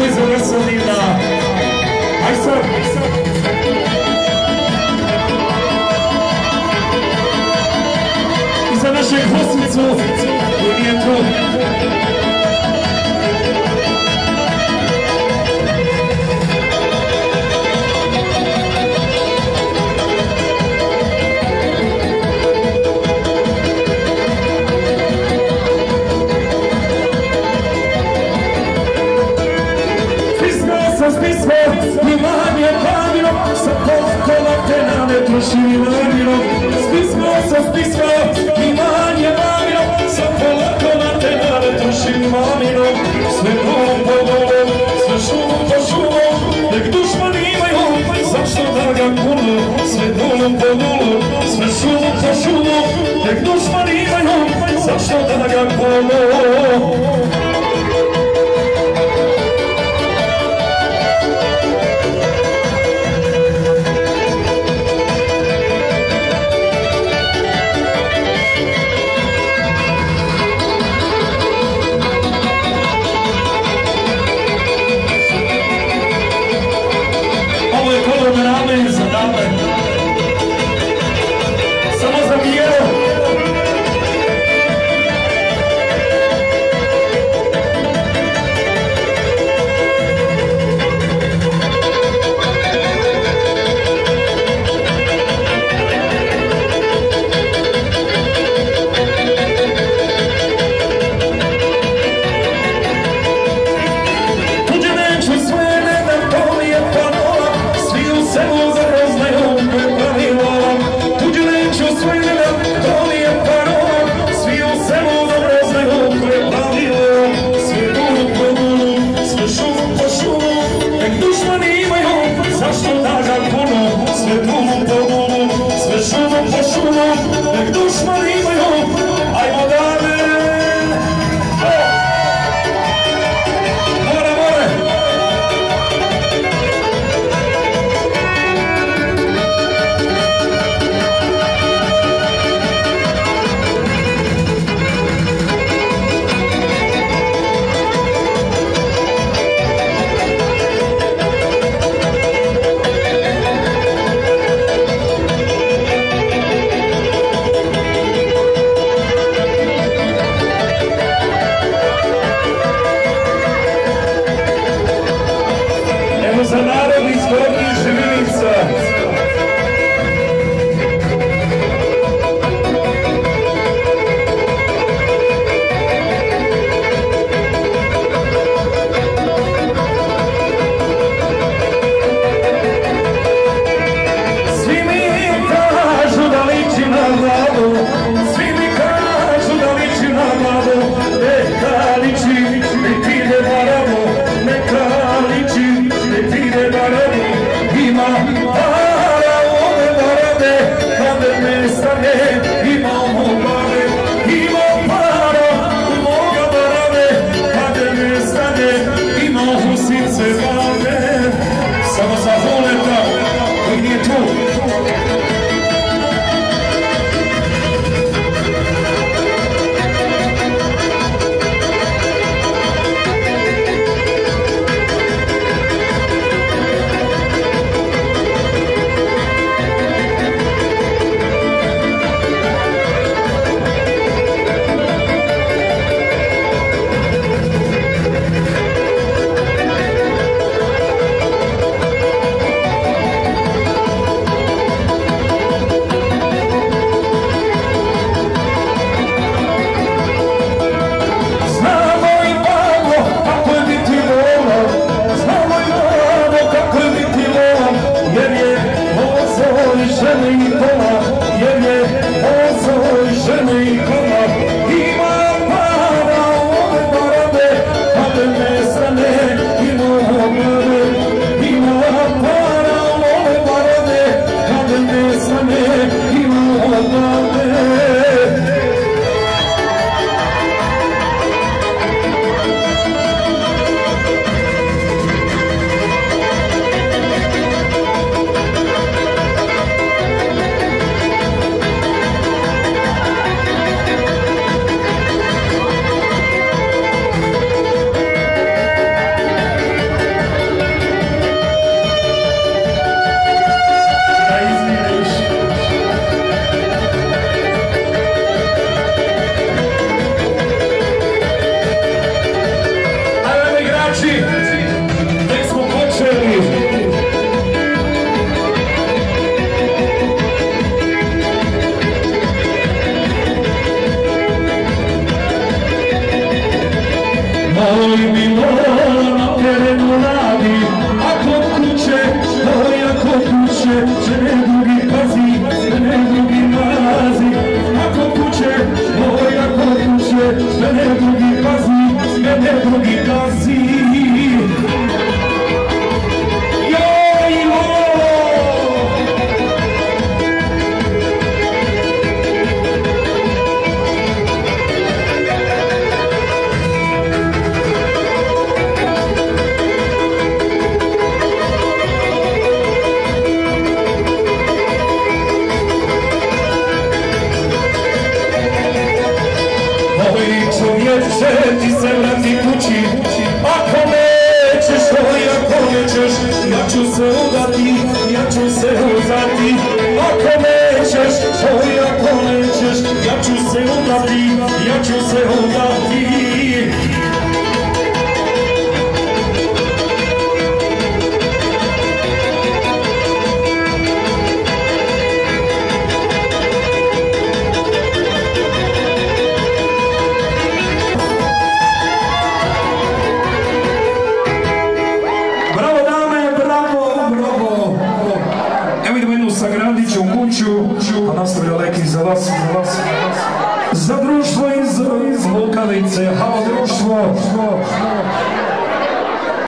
pjesmu iz Veselina. Aj sad. I za našeg Hosnicu, koji nije tu. Imanje pamiro, sa pokola te nane trošili namiro. Spismo, imanje pamiro, sa pokola te nane trošili namiro. Sve dolom po dolom, sve šumom po šumom, nek dušman imaju, zašto da ga kunu. Sve dolom po dolom, sve šumom po šumom, nek dušman imaju, zašto da ga kunu. Samo za mjeru. moj Milon na terenu radi, a kod kuće, kod kuće, žene drugi pazi, žene drugi mazi, a kod kuće, kod kuće, žene drugi pazi, žene drugi gazi. Čovječe, ti se vrati kući, ako nećeš, ako nećeš, ja ću se udati, ja ću se udati. Ako nećeš, ako nećeš, ja ću se udati, ja ću se udati. Sagradit ću kuću, a nastavlja Leki za vas, za društvo iz Volkanice. Halo društvo!